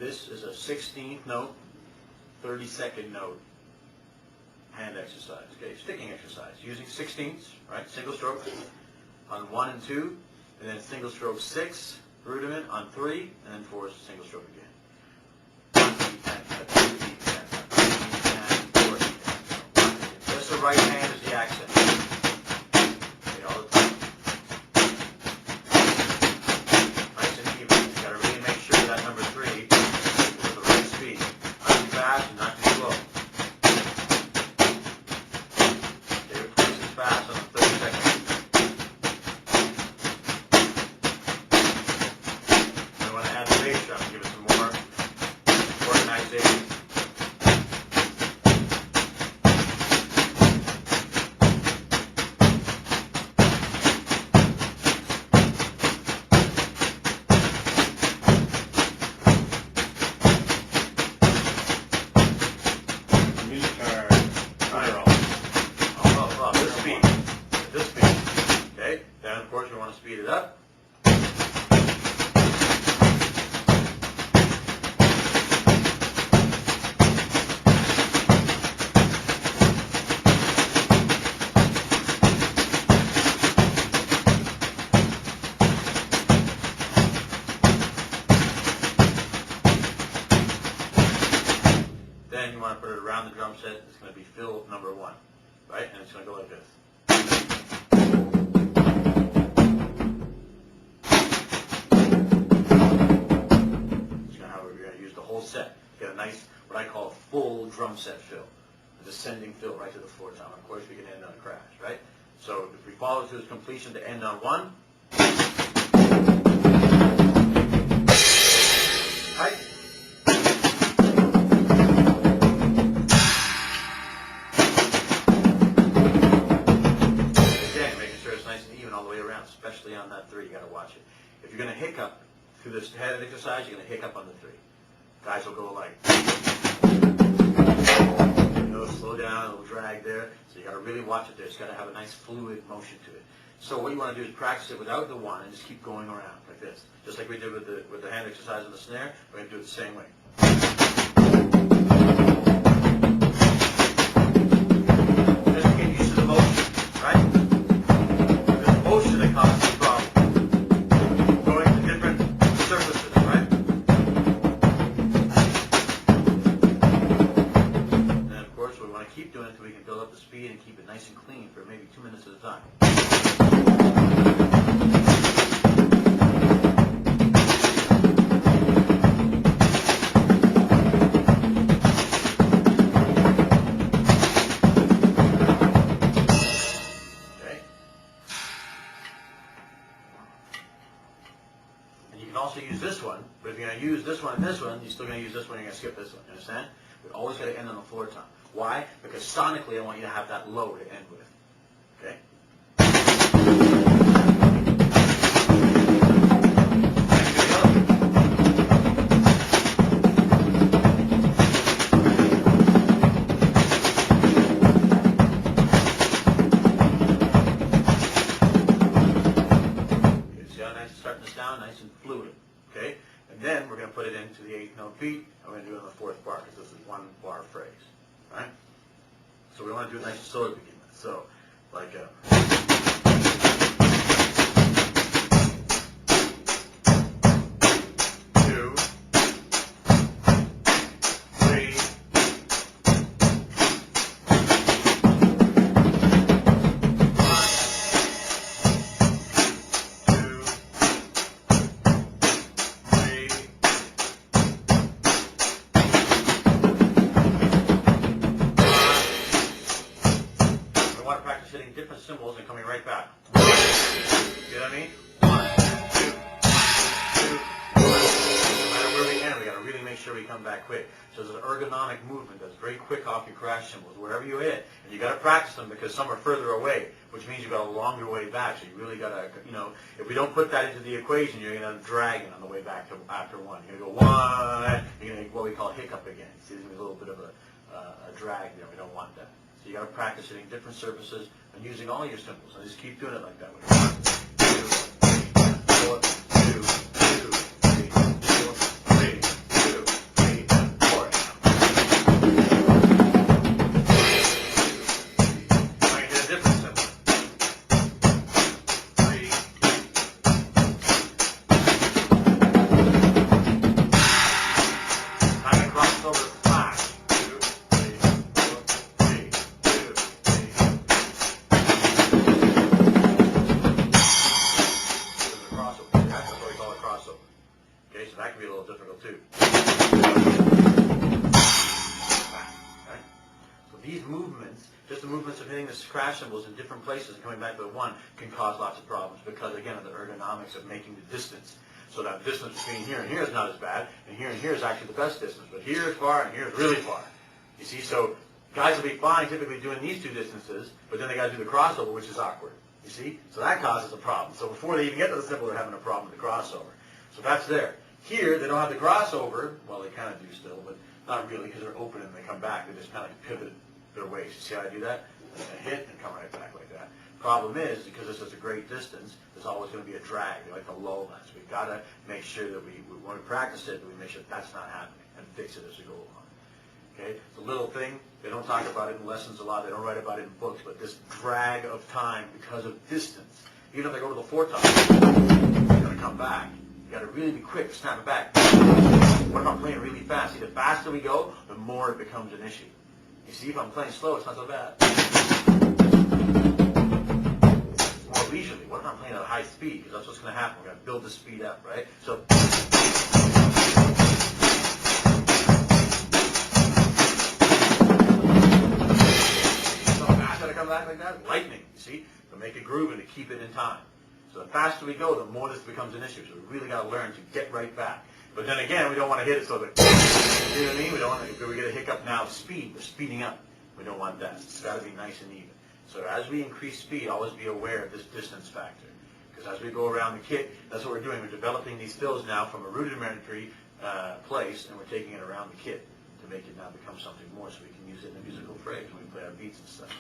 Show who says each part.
Speaker 1: This is a 16th note, 32nd note hand exercise, okay, sticking exercise, using 16ths, right, single stroke on 1 and 2, and then single stroke 6, rudiment on 3, and then 4 is single stroke again. 1 D10, 2 D10, 3 D10, 4 D10. Just the right hand is the accent. Okay, all the time. Nice and even. You got to really make sure that number 3 is with the right speed. Not too fast and not too slow. Fast on the 32nd. I want to add the bass drum and give it some more organization. Of course, we want to speed it up. Then you want to put it around the drum set. It's going to be fill number 1, right? And it's going to go like this. Set. Get a nice, what I call a full drum set fill. A descending fill right to the floor tom. Of course, we can end on a crash, right? So if we follow to its completion to end on 1, right? Again, making sure it's nice and even all the way around, especially on that 3. You got to watch it. If you're going to hiccup through this head exercise, you're going to hiccup on the 3. Guys will go like, slow down, a little drag there. So you got to really watch it there. It's got to have a nice fluid motion to it. So what you want to do is practice it without the 1 and just keep going around like this. Just like we did with the hand exercise and the snare, we're going to do it the same way. Just get used to the motion, right? It's the motion that causes the problem. Going to different surfaces, right? Keep doing it until we can build up the speed and keep it nice and clean for maybe 2 minutes at a time. Okay? And you can also use this one, but if you're going to use this one and this one, you're still going to use this one and you're going to skip this one. You understand? We always got to end on the floor tom. Why? Because sonically I want you to have that low to end with. Okay? Okay, see how nice it's starting this down? Nice and fluid. Okay? And then we're going to put it into the 8th note beat, and we're going to do it on the 4th bar, because this is 1 bar phrase. Right? So we want to do it nice and slow to begin with. So, like a... 2, 3, 1, 2, 3. I want to practice hitting different cymbals and coming right back. You know what I mean? 1, 2, 2, 1. No matter where we end, we got to really make sure we come back quick. So there's an ergonomic movement that's very quick off your crash cymbals, wherever you hit. And you got to practice them because some are further away, which means you got a longer way back. So you really got to, you know, if we don't put that into the equation, you're going to drag it on the way back to after 1. You're going to go 1. You're going to what we call hiccup again. See, there's going to be a little bit of a drag there. We don't want that. So you got to practice hitting different surfaces and using all your cymbals. And just keep doing it like that. 1, 2, 3, 4, 2, 2, 3, 4, 3, 2. crash cymbals in different places and coming back to the one can cause lots of problems because, again, of the ergonomics of making the distance. So that distance between here and here is not as bad, and here is actually the best distance. But here is far, and here is really far. You see, so guys will be fine typically doing these two distances, but then they got to do the crossover, which is awkward. You see? So that causes a problem. So before they even get to the cymbal, they're having a problem with the crossover. So that's there. Here, they don't have the crossover. Well, they kind of do still, but not really because they're open and they come back. They just kind of pivot their waist. You see how I do that? And hit and come right back like that. Problem is, because this is a great distance, there's always going to be a drag. They like to lull that. So we've got to make sure that when we practice it, we make sure that's not happening and fix it as we go along. Okay? It's a little thing. They don't talk about it in lessons a lot. They don't write about it in books. But this drag of time because of distance, even if they go to the fourth time, they're going to come back. You got to really be quick to snap it back. What if I'm playing really fast? See, the faster we go, the more it becomes an issue. You see, if I'm playing slow, it's not so bad. More leisurely. What if I'm playing at a high speed? Because that's what's going to happen. We're going to build the speed up, right? So. Come back like that, lightning, you see, to make a groove and to keep it in time. So the faster we go, the more this becomes an issue. So we really got to learn to get right back. But then again, we don't want to hit it so that, you know what I mean? We don't want to, if we get a hiccup now of speed, we're speeding up. We don't want that. It's got to be nice and even. So as we increase speed, always be aware of this distance factor. Because as we go around the kit, that's what we're doing. We're developing these fills now from a rudimentary place, and we're taking it around the kit to make it now become something more so we can use it in a musical phrase when we play our beats and stuff.